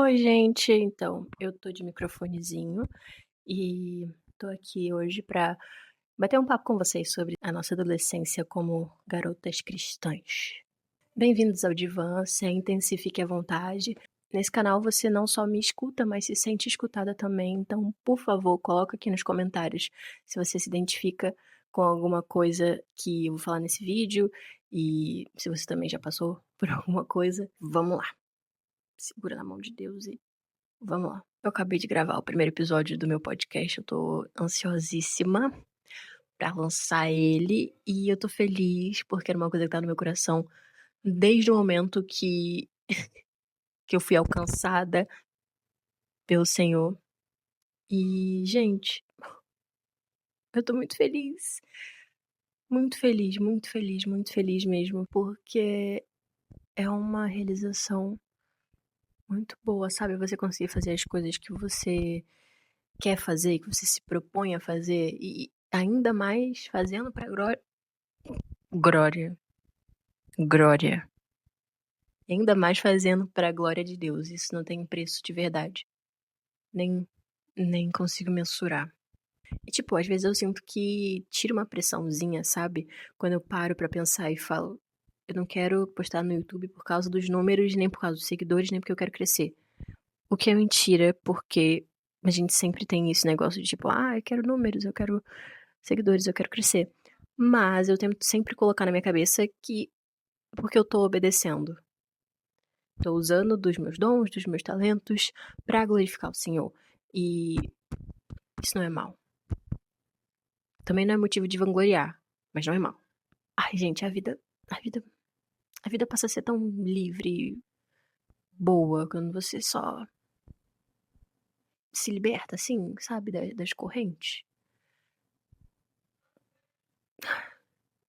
Oi, gente. Então, eu tô de microfonezinho e tô aqui hoje pra bater um papo com vocês sobre a nossa adolescência como garotas cristãs. Bem-vindos ao Divã, sentem-se, fique à vontade. Nesse canal você não só me escuta, mas se sente escutada também, então, por favor, coloca aqui nos comentários se você se identifica com alguma coisa que eu vou falar nesse vídeo e se você também já passou por alguma coisa. Vamos lá. Segura na mão de Deus e vamos lá. Eu acabei de gravar o primeiro episódio do meu podcast, eu tô ansiosíssima pra lançar ele e eu tô feliz porque era uma coisa que tá no meu coração desde o momento que eu fui alcançada pelo Senhor. E, gente, eu tô muito feliz. Muito feliz, muito feliz, muito feliz mesmo, porque é uma realização muito boa, sabe? Você conseguir fazer as coisas que você quer fazer, que você se propõe a fazer e ainda mais fazendo pra glória, glória. E ainda mais fazendo pra glória de Deus. Isso não tem preço de verdade. Nem, nem consigo mensurar. E tipo, às vezes eu sinto que tira uma pressãozinha, sabe? Quando eu paro pra pensar e falo, eu não quero postar no YouTube por causa dos números, nem por causa dos seguidores, nem porque eu quero crescer. O que é mentira, porque a gente sempre tem esse negócio de tipo, eu quero números, eu quero seguidores, eu quero crescer. Mas eu tento sempre colocar na minha cabeça que porque eu tô obedecendo. Tô usando dos meus dons, dos meus talentos pra glorificar o Senhor. E isso não é mal. Também não é motivo de vangloriar, mas não é mal. Ai, gente, a vida, a vida passa a ser tão livre, boa, quando você só se liberta, assim, sabe, das correntes.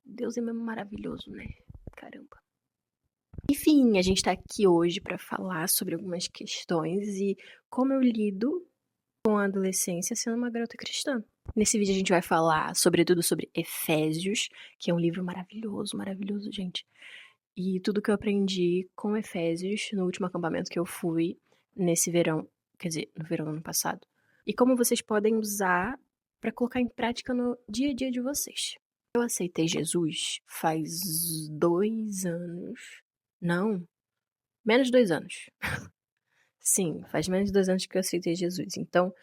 Deus é mesmo maravilhoso, né? Caramba. Enfim, a gente tá aqui hoje pra falar sobre algumas questões e como eu lido com a adolescência sendo uma garota cristã. Nesse vídeo a gente vai falar sobretudo sobre Efésios, que é um livro maravilhoso, maravilhoso, gente. E tudo que eu aprendi com Efésios no último acampamento que eu fui nesse verão, quer dizer, no verão do ano passado. E como vocês podem usar pra colocar em prática no dia a dia de vocês. Eu aceitei Jesus faz 2 anos. Não, menos de 2 anos. Sim, faz menos de 2 anos que eu aceitei Jesus. Então,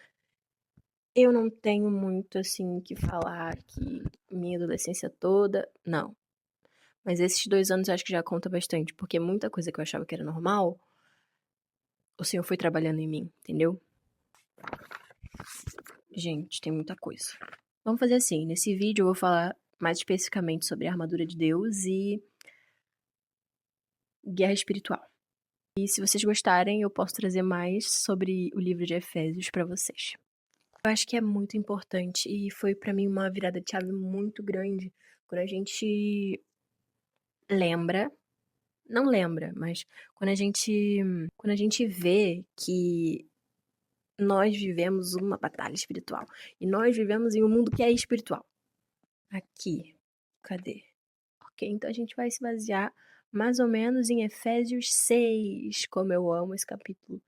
eu não tenho muito, assim, que falar que minha adolescência toda, não. Mas esses 2 anos eu acho que já conta bastante, porque muita coisa que eu achava que era normal, o Senhor foi trabalhando em mim, entendeu? Gente, tem muita coisa. Vamos fazer assim, nesse vídeo eu vou falar mais especificamente sobre a armadura de Deus e guerra espiritual. E se vocês gostarem, eu posso trazer mais sobre o livro de Efésios pra vocês. Eu acho que é muito importante e foi pra mim uma virada de chave muito grande quando a gente lembra, não lembra, mas quando a gente vê que nós vivemos uma batalha espiritual e nós vivemos em um mundo que é espiritual. Aqui, cadê? Ok, então a gente vai se basear mais ou menos em Efésios 6, como eu amo esse capítulo.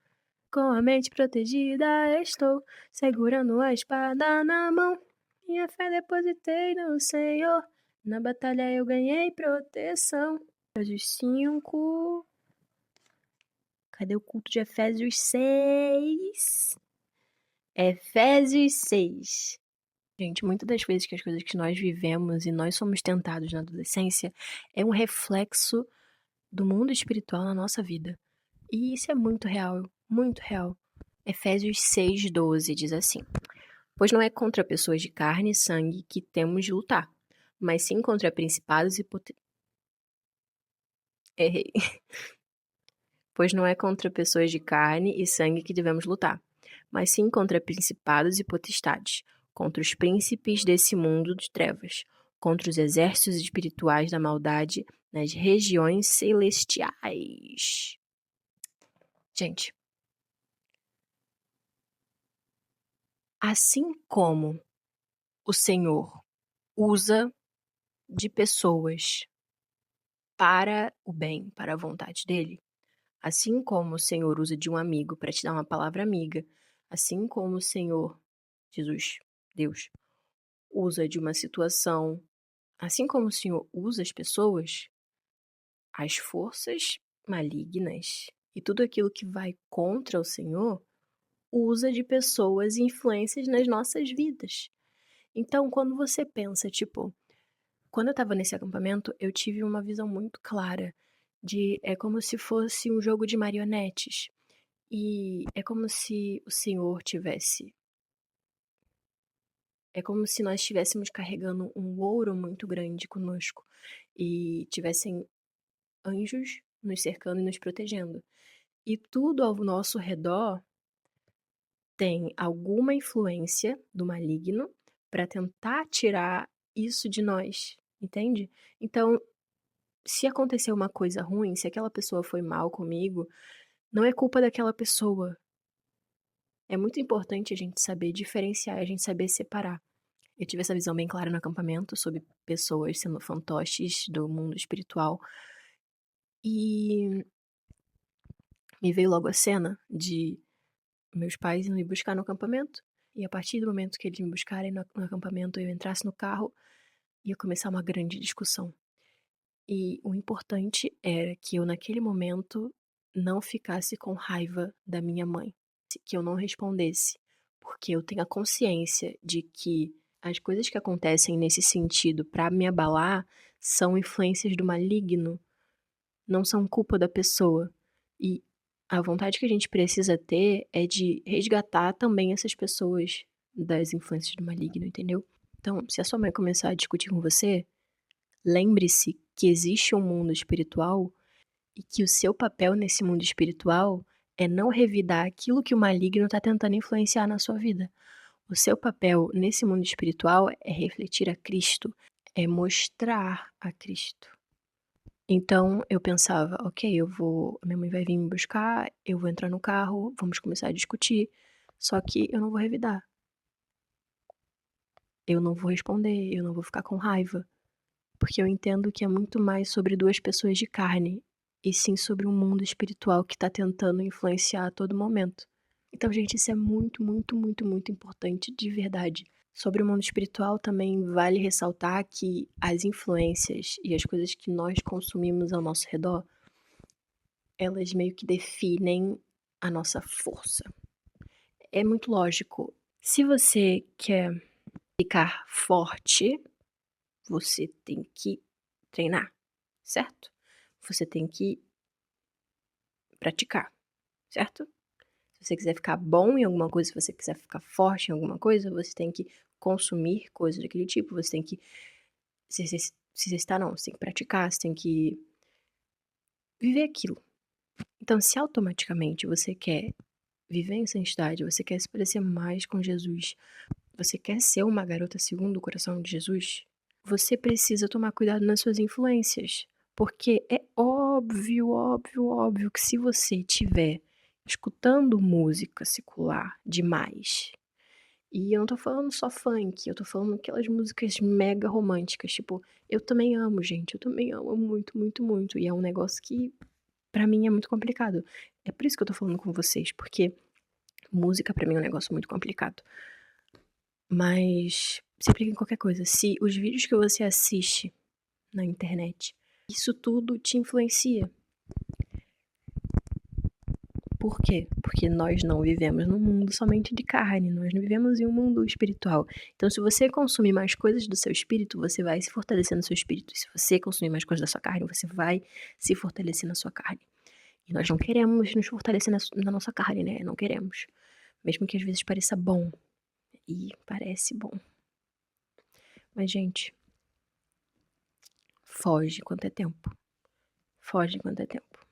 Com a mente protegida estou, segurando a espada na mão. Minha fé depositei no Senhor, na batalha eu ganhei proteção. Efésios 5. Cadê o culto de Efésios 6? Efésios 6. Gente, muitas das vezes que as coisas que nós vivemos e nós somos tentados na adolescência é um reflexo do mundo espiritual na nossa vida. E isso é muito real, muito real. Efésios 6:12 diz assim: Pois não é contra pessoas de carne e sangue que temos de lutar, mas sim contra principados e Errei. Pois não é contra pessoas de carne e sangue que devemos lutar, mas sim contra principados e potestades, contra os príncipes desse mundo de trevas, contra os exércitos espirituais da maldade nas regiões celestiais. Gente, assim como o Senhor usa de pessoas para o bem, para a vontade dele, Assim como o Senhor usa de um amigo para te dar uma palavra amiga, assim como o Senhor, Jesus, Deus, usa de uma situação, assim como o Senhor usa as pessoas, as forças malignas e tudo aquilo que vai contra o Senhor, usa de pessoas e influências nas nossas vidas. Então, quando você pensa, tipo, quando eu estava nesse acampamento, eu tive uma visão muito clara de é como se fosse um jogo de marionetes. E é como se o Senhor tivesse é como se nós estivéssemos carregando um ouro muito grande conosco e tivessem anjos nos cercando e nos protegendo. E tudo ao nosso redor tem alguma influência do maligno para tentar tirar isso de nós, entende? Então, se aconteceu uma coisa ruim, se aquela pessoa foi mal comigo, não é culpa daquela pessoa. É muito importante a gente saber diferenciar, a gente saber separar. Eu tive essa visão bem clara no acampamento sobre pessoas sendo fantoches do mundo espiritual. E me veio logo a cena de meus pais indo me buscar no acampamento. E a partir do momento que eles me buscarem no acampamento, eu entrasse no carro, ia começar uma grande discussão. E o importante era que eu, naquele momento, não ficasse com raiva da minha mãe, que eu não respondesse, porque eu tenho a consciência de que as coisas que acontecem nesse sentido para me abalar são influências do maligno, não são culpa da pessoa. E a vontade que a gente precisa ter é de resgatar também essas pessoas das influências do maligno, entendeu? Então, se a sua mãe começar a discutir com você, lembre-se que existe um mundo espiritual e que o seu papel nesse mundo espiritual é não revidar aquilo que o maligno está tentando influenciar na sua vida. O seu papel nesse mundo espiritual é refletir a Cristo, é mostrar a Cristo. Então eu pensava, ok, minha mãe vai vir me buscar, eu vou entrar no carro, vamos começar a discutir, só que eu não vou revidar, eu não vou responder, eu não vou ficar com raiva, porque eu entendo que é muito mais sobre duas pessoas de carne, e sim sobre um mundo espiritual que está tentando influenciar a todo momento. Então, gente, isso é muito, muito, muito, muito importante de verdade. Sobre o mundo espiritual, também vale ressaltar que as influências e as coisas que nós consumimos ao nosso redor, elas meio que definem a nossa força. É muito lógico. Se você quer ficar forte, você tem que treinar, certo? Você tem que praticar, certo? Se você quiser ficar bom em alguma coisa, se você quiser ficar forte em alguma coisa, você tem que consumir coisas daquele tipo, você tem que se exercitar não, você tem que praticar, você tem que viver aquilo. Então, se automaticamente você quer viver em santidade, você quer se parecer mais com Jesus, você quer ser uma garota segundo o coração de Jesus, você precisa tomar cuidado nas suas influências. Porque é óbvio, óbvio, óbvio que se você estiver escutando música secular demais, e eu não tô falando só funk, eu tô falando aquelas músicas mega românticas, tipo, eu também amo, gente, eu também amo muito, muito, muito. E é um negócio que, pra mim, é muito complicado. É por isso que eu tô falando com vocês, porque música pra mim é um negócio muito complicado. Mas se aplica em qualquer coisa. Se os vídeos que você assiste na internet, isso tudo te influencia. Por quê? Porque nós não vivemos num mundo somente de carne, nós não vivemos em um mundo espiritual. Então, se você consumir mais coisas do seu espírito, você vai se fortalecer no seu espírito. E se você consumir mais coisas da sua carne, você vai se fortalecer na sua carne. E nós não queremos nos fortalecer na nossa carne, né? Não queremos. Mesmo que às vezes pareça bom. E parece bom. Mas, gente, foge enquanto é tempo. Foge enquanto é tempo.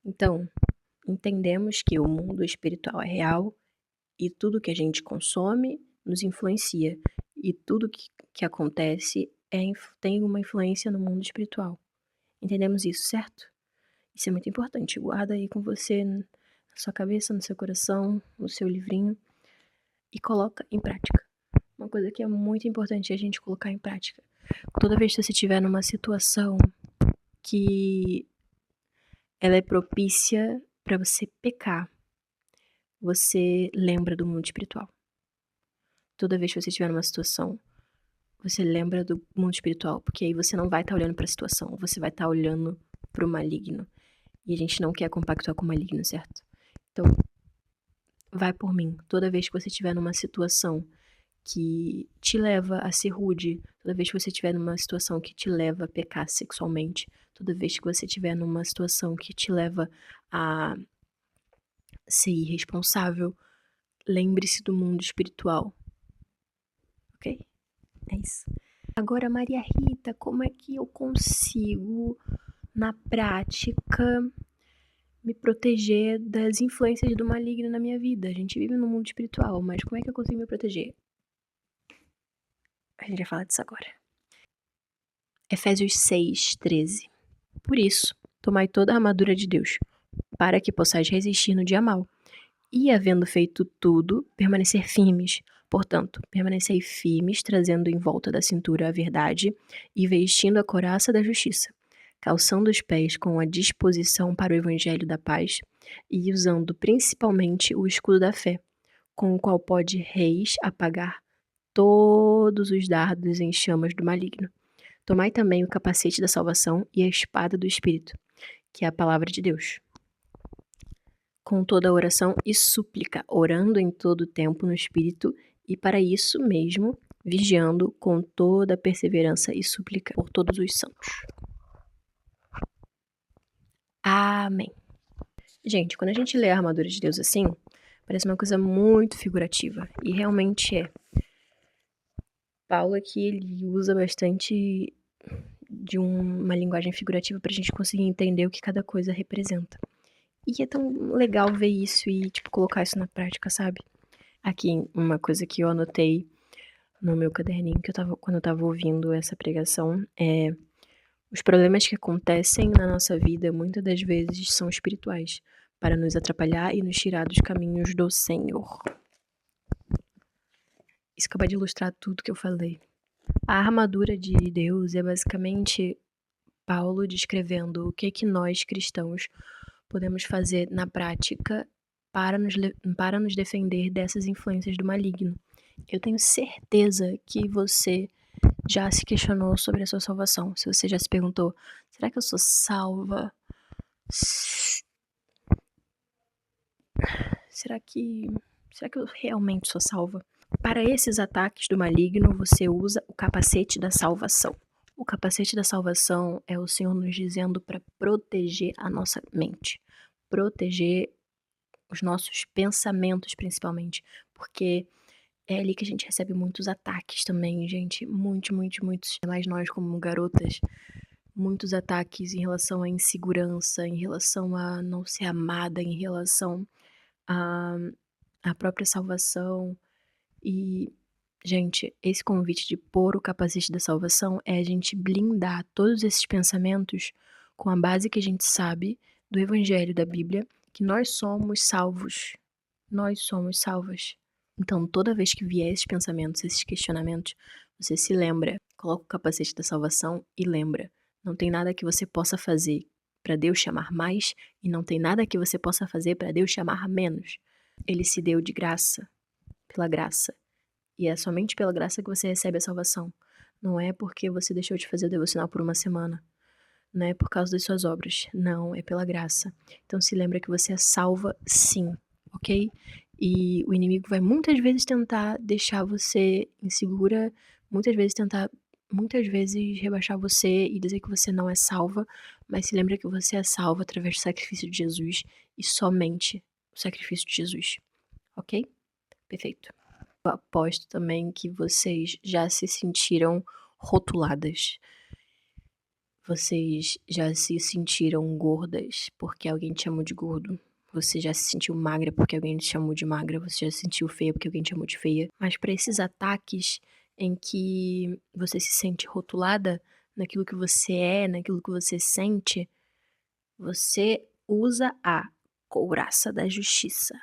Então, entendemos que o mundo espiritual é real e tudo que a gente consome nos influencia. E tudo que acontece tem uma influência no mundo espiritual. Entendemos isso, certo? Isso é muito importante. Guarda aí com você, na sua cabeça, no seu coração, no seu livrinho e coloca em prática. Uma coisa que é muito importante é a gente colocar em prática. Toda vez que você estiver numa situação que ela é propícia para você pecar. Você lembra do mundo espiritual. Toda vez que você estiver numa situação, você lembra do mundo espiritual, porque aí você não vai estar olhando para a situação, você vai estar olhando para o maligno. E a gente não quer compactuar com o maligno, certo? Então, vai por mim. Toda vez que você estiver numa situação que te leva a ser rude, toda vez que você estiver numa situação que te leva a pecar sexualmente, toda vez que você estiver numa situação que te leva a ser irresponsável, lembre-se do mundo espiritual, ok? É isso. Agora, Maria Rita, como é que eu consigo, na prática, me proteger das influências do maligno na minha vida? A gente vive no mundo espiritual, mas como é que eu consigo me proteger? A gente vai falar disso agora. Efésios 6:13. Por isso, tomai toda a armadura de Deus, para que possais resistir no dia mau, e, havendo feito tudo, permanecer firmes. Portanto, permanecei firmes, trazendo em volta da cintura a verdade e vestindo a couraça da justiça, calçando os pés com a disposição para o evangelho da paz e usando principalmente o escudo da fé, com o qual podereis apagar todos os dardos em chamas do maligno. Tomai também o capacete da salvação e a espada do Espírito, que é a palavra de Deus, com toda oração e súplica, orando em todo o tempo no Espírito, e para isso mesmo, vigiando com toda perseverança e súplica por todos os santos. Amém. Gente, quando a gente lê a armadura de Deus assim, parece uma coisa muito figurativa, e realmente é. Paulo aqui, ele usa bastante de uma linguagem figurativa pra gente conseguir entender o que cada coisa representa. E é tão legal ver isso e, colocar isso na prática, sabe? Aqui, uma coisa que eu anotei no meu caderninho, quando eu tava ouvindo essa pregação, é: os problemas que acontecem na nossa vida, muitas das vezes, são espirituais, para nos atrapalhar e nos tirar dos caminhos do Senhor. Isso acaba de ilustrar tudo que eu falei. A armadura de Deus é basicamente Paulo descrevendo o que nós, cristãos, podemos fazer na prática para nos defender dessas influências do maligno. Eu tenho certeza que você já se questionou sobre a sua salvação. Se você já se perguntou, será que eu sou salva? Será que eu realmente sou salva? Para esses ataques do maligno, você usa o capacete da salvação. O capacete da salvação é o Senhor nos dizendo para proteger a nossa mente, proteger os nossos pensamentos, principalmente, porque é ali que a gente recebe muitos ataques também, gente, muitos, mais nós como garotas, muitos ataques em relação à insegurança, em relação a não ser amada, em relação à própria salvação. E, gente, esse convite de pôr o capacete da salvação é a gente blindar todos esses pensamentos com a base que a gente sabe do Evangelho, da Bíblia, que nós somos salvos. Nós somos salvas. Então, toda vez que vier esses pensamentos, esses questionamentos, você se lembra, coloca o capacete da salvação e lembra. Não tem nada que você possa fazer para Deus chamar mais e não tem nada que você possa fazer para Deus chamar menos. Ele se deu de graça, pela graça. E é somente pela graça que você recebe a salvação. Não é porque você deixou de fazer o devocional por uma semana. Não é por causa das suas obras. Não, é pela graça. Então se lembra que você é salva sim, ok? E o inimigo vai muitas vezes tentar deixar você insegura, muitas vezes rebaixar você e dizer que você não é salva, mas se lembra que você é salva através do sacrifício de Jesus e somente o sacrifício de Jesus, ok? Perfeito. Eu aposto também que vocês já se sentiram rotuladas. Vocês já se sentiram gordas porque alguém te chamou de gordo. Você já se sentiu magra porque alguém te chamou de magra. Você já se sentiu feia porque alguém te chamou de feia. Mas para esses ataques em que você se sente rotulada naquilo que você é, naquilo que você sente, você usa a couraça da justiça.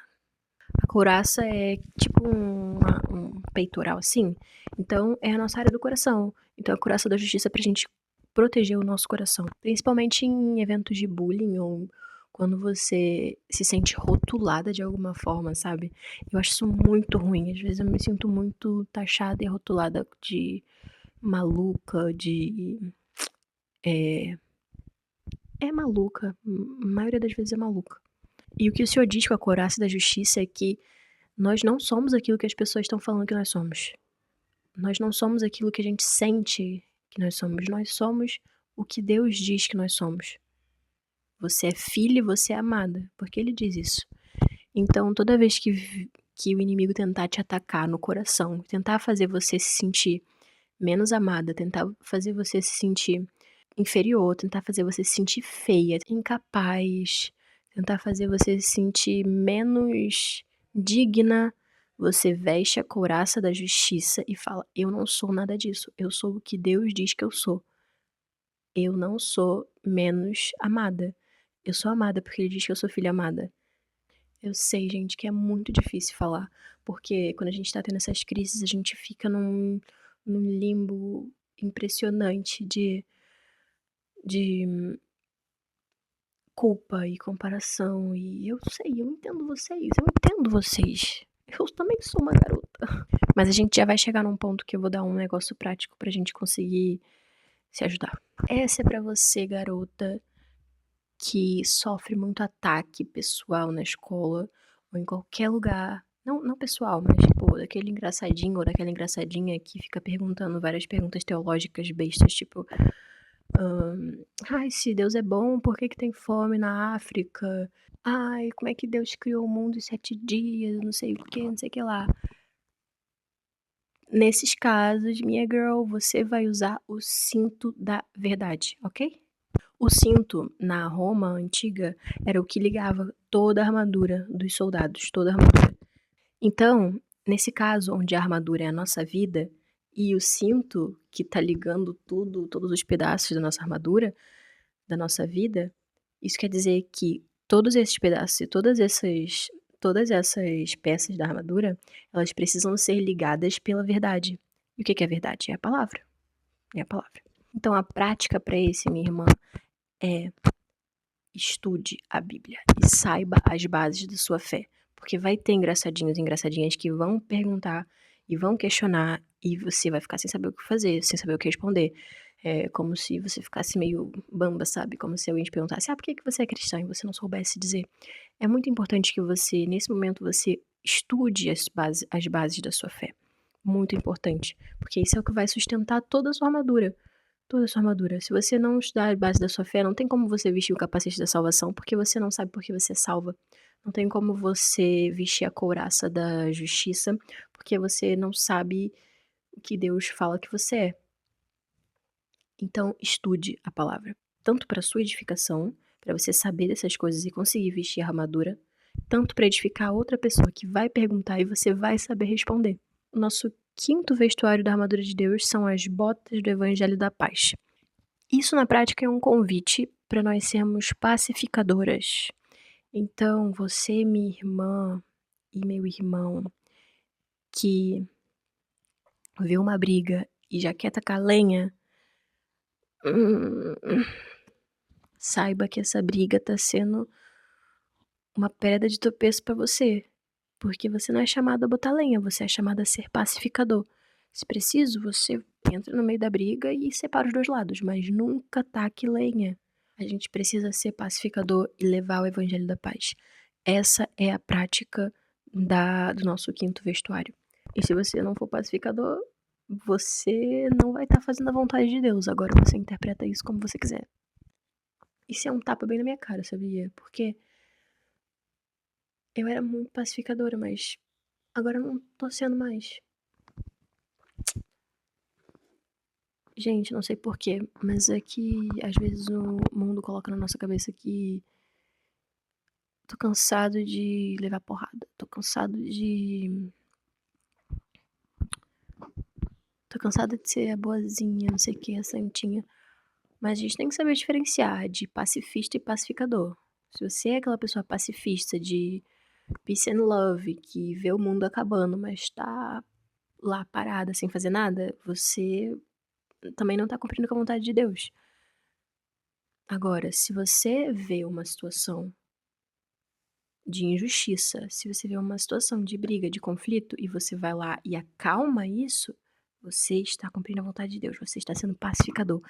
A couraça é tipo um peitoral assim. Então é a nossa área do coração. Então a couraça da justiça é pra gente proteger o nosso coração, principalmente em eventos de bullying ou quando você se sente rotulada de alguma forma, sabe? Eu acho isso muito ruim. Às vezes eu me sinto muito taxada e rotulada de maluca, de. É, é maluca. A maioria das vezes é maluca. E o que o Senhor diz com a couraça da justiça é que nós não somos aquilo que as pessoas estão falando que nós somos. Nós não somos aquilo que a gente sente que nós somos. Nós somos o que Deus diz que nós somos. Você é filha e você é amada, porque Ele diz isso. Então, toda vez que o inimigo tentar te atacar no coração, tentar fazer você se sentir menos amada, tentar fazer você se sentir inferior, tentar fazer você se sentir feia, incapaz, tentar fazer você se sentir menos digna, você veste a couraça da justiça e fala: eu não sou nada disso, eu sou o que Deus diz que eu sou. Eu não sou menos amada. Eu sou amada porque Ele diz que eu sou filha amada. Eu sei, gente, que é muito difícil falar, porque quando a gente tá tendo essas crises, a gente fica num limbo impressionante de culpa e comparação. E eu sei, eu entendo vocês. Eu também sou uma garota. Mas a gente já vai chegar num ponto que eu vou dar um negócio prático pra gente conseguir se ajudar. Essa é pra você, garota, que sofre muito ataque pessoal na escola ou em qualquer lugar. Não pessoal, mas tipo, daquele engraçadinho ou daquela engraçadinha que fica perguntando várias perguntas teológicas bestas, tipo, ai, se Deus é bom, por que que tem fome na África? Ai, como é que Deus criou o mundo em 7 dias? Não sei o que, não sei o que lá. Nesses casos, minha girl, você vai usar o cinto da verdade, ok? O cinto, na Roma antiga, era o que ligava toda a armadura dos soldados, toda a armadura. Então, nesse caso, onde a armadura é a nossa vida, e o cinto que tá ligando tudo, todos os pedaços da nossa armadura, da nossa vida, isso quer dizer que todos esses pedaços e todas essas peças da armadura, elas precisam ser ligadas pela verdade. E o que é a verdade? É a palavra. É a palavra. Então, a prática para esse, minha irmã, é estude a Bíblia e saiba as bases da sua fé. Porque vai ter engraçadinhos e engraçadinhas que vão perguntar e vão questionar e você vai ficar sem saber o que fazer, sem saber o que responder. É como se você ficasse meio bamba, sabe? Como se alguém te perguntasse, por que você é cristã? E você não soubesse dizer. É muito importante que você, nesse momento, você estude as bases da sua fé. Muito importante. Porque isso é o que vai sustentar toda a sua armadura. Toda a sua armadura. Se você não estudar a base da sua fé, não tem como você vestir o capacete da salvação, porque você não sabe por que você é salva. Não tem como você vestir a couraça da justiça, porque você não sabe o que Deus fala que você é. Então, estude a palavra, tanto para sua edificação, para você saber dessas coisas e conseguir vestir a armadura, tanto para edificar outra pessoa que vai perguntar e você vai saber responder. O nosso quinto vestuário da armadura de Deus são as botas do Evangelho da Paz. Isso na prática é um convite para nós sermos pacificadoras. Então, você, minha irmã e meu irmão, que vê uma briga e já quer tacar lenha, saiba que essa briga tá sendo uma pedra de tropeço para você. Porque você não é chamado a botar lenha, você é chamado a ser pacificador. Se preciso, você entra no meio da briga e separa os dois lados, mas nunca taque lenha. A gente precisa ser pacificador e levar o evangelho da paz. Essa é a prática do nosso quinto vestuário. E se você não for pacificador, você não vai estar fazendo a vontade de Deus. Agora você interpreta isso como você quiser. Isso é um tapa bem na minha cara, sabia? Porque eu era muito pacificadora, mas agora eu não tô sendo mais. Gente, não sei porquê, mas é que às vezes o mundo coloca na nossa cabeça que tô cansado de levar porrada. Tô cansado de ser a boazinha, não sei o que, a santinha. Mas a gente tem que saber diferenciar de pacifista e pacificador. Se você é aquela pessoa pacifista de peace and love, que vê o mundo acabando, mas tá lá parada sem fazer nada, você também não tá cumprindo com a vontade de Deus. Agora, se você vê uma situação de injustiça, se você vê uma situação de briga, de conflito, e você vai lá e acalma isso, você está cumprindo a vontade de Deus, você está sendo pacificador.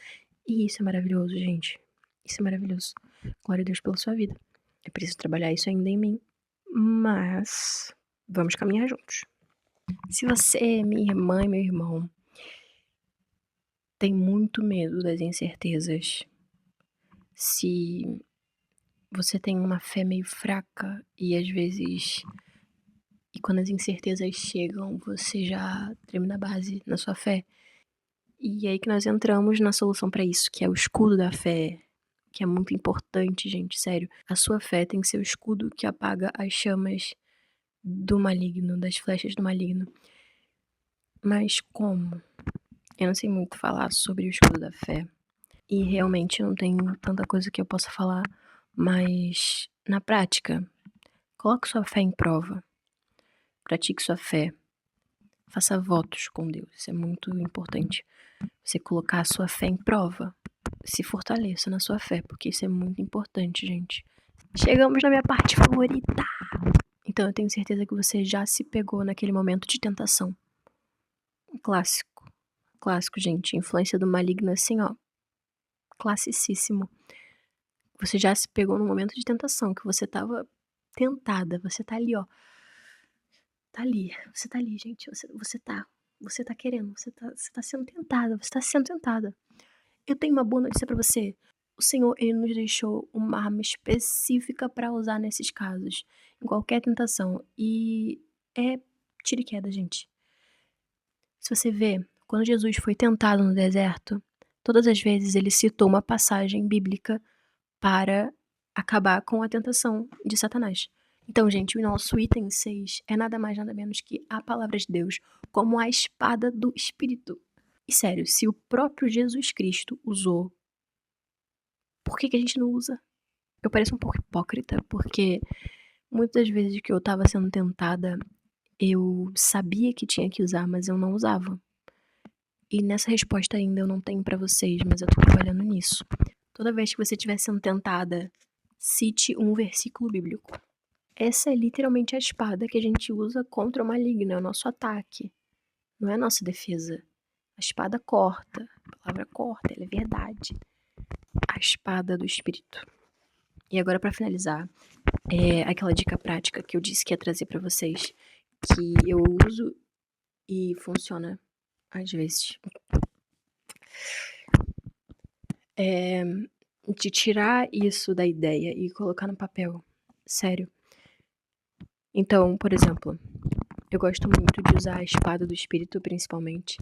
E isso é maravilhoso, gente. Isso é maravilhoso. Glória a Deus pela sua vida. Eu preciso trabalhar isso ainda em mim. Mas vamos caminhar juntos. Se você, minha irmã e meu irmão, tem muito medo das incertezas, se você tem uma fé meio fraca e às vezes, e quando as incertezas chegam, você já treme na base, na sua fé. E aí que nós entramos na solução para isso, que é o escudo da fé, que é muito importante, gente, sério. A sua fé tem que ser o escudo que apaga as chamas do maligno, das flechas do maligno. Mas como? Eu não sei muito falar sobre o escudo da fé. E realmente não tenho tanta coisa que eu possa falar. Mas, na prática, coloque sua fé em prova. Pratique sua fé. Faça votos com Deus. Isso é muito importante. Você colocar a sua fé em prova. Se fortaleça na sua fé, porque isso é muito importante, gente. Chegamos na minha parte favorita. Então eu tenho certeza que você já se pegou naquele momento de tentação. Um clássico. Clássico, gente. Influência do maligno assim, ó. Classicíssimo. Você já se pegou no momento de tentação, que você tava tentada. Você tá ali, ó. Tá ali. Você tá ali, gente. Você tá querendo. Você tá sendo tentada. Você tá sendo tentada. Eu tenho uma boa notícia pra você. O Senhor, Ele nos deixou uma arma específica pra usar nesses casos. Em qualquer tentação. E é tiro e queda, gente. Se você vê, quando Jesus foi tentado no deserto, todas as vezes ele citou uma passagem bíblica para acabar com a tentação de Satanás. Então, gente, o nosso item 6 é nada mais nada menos que a palavra de Deus como a espada do Espírito. E sério, se o próprio Jesus Cristo usou, por que a gente não usa? Eu pareço um pouco hipócrita, porque muitas vezes que eu estava sendo tentada, eu sabia que tinha que usar, mas eu não usava. E nessa resposta ainda eu não tenho pra vocês, mas eu tô trabalhando nisso. Toda vez que você estiver sendo tentada, cite um versículo bíblico. Essa é literalmente a espada que a gente usa contra o maligno, é o nosso ataque. Não é a nossa defesa. A espada corta, a palavra corta, ela é verdade. A espada do Espírito. E agora pra finalizar, é aquela dica prática que eu disse que ia trazer pra vocês, que eu uso e funciona às vezes. De tirar isso da ideia e colocar no papel. Sério. Então, por exemplo, eu gosto muito de usar a espada do Espírito, principalmente.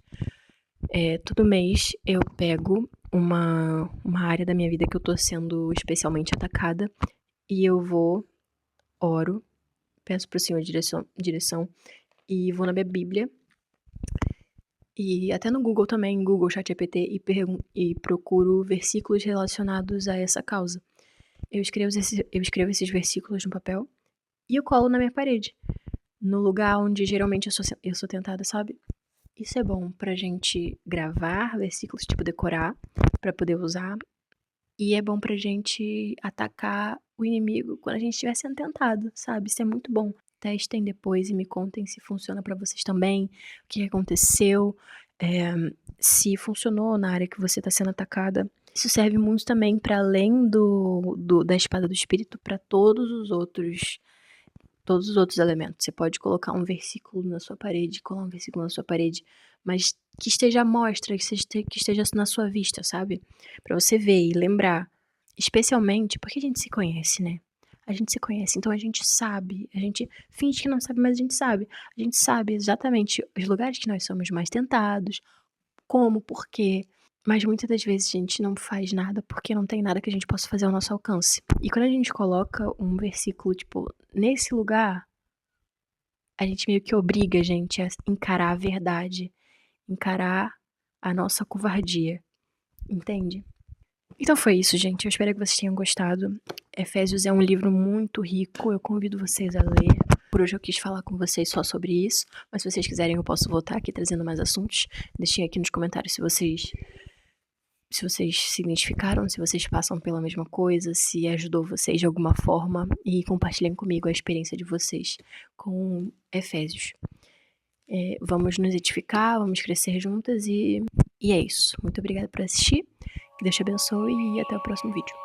Todo mês eu pego uma área da minha vida que eu tô sendo especialmente atacada e eu vou, oro, peço pro Senhor direção e vou na minha Bíblia e até no Google também, Google ChatGPT, e procuro versículos relacionados a essa causa. Eu escrevo esses versículos no papel e eu colo na minha parede, no lugar onde geralmente eu sou tentada, sabe? Isso é bom pra gente gravar versículos, tipo decorar, pra poder usar. E é bom pra gente atacar o inimigo quando a gente estiver sendo tentado, sabe? Isso é muito bom. Testem depois e me contem se funciona pra vocês também, o que aconteceu, se funcionou na área que você tá sendo atacada. Isso serve muito também para além da espada do Espírito, para todos os outros elementos. Você pode colocar um versículo na sua parede, colar um versículo na sua parede, mas que esteja à mostra, que esteja na sua vista, sabe? Para você ver e lembrar. Especialmente porque a gente se conhece, né? A gente se conhece, então a gente sabe, a gente finge que não sabe, mas a gente sabe. A gente sabe exatamente os lugares que nós somos mais tentados, como, por quê. Mas muitas das vezes a gente não faz nada porque não tem nada que a gente possa fazer ao nosso alcance. E quando a gente coloca um versículo, tipo, nesse lugar, a gente meio que obriga a gente a encarar a verdade, encarar a nossa covardia, entende? Então foi isso, gente. Eu espero que vocês tenham gostado. Efésios é um livro muito rico, eu convido vocês a ler. Por hoje eu quis falar com vocês só sobre isso, mas se vocês quiserem eu posso voltar aqui trazendo mais assuntos. Deixem aqui nos comentários se se vocês se identificaram, se vocês passam pela mesma coisa, se ajudou vocês de alguma forma e compartilhem comigo a experiência de vocês com Efésios. Vamos nos edificar, vamos crescer juntas e é isso. Muito obrigada por assistir, que Deus te abençoe e até o próximo vídeo.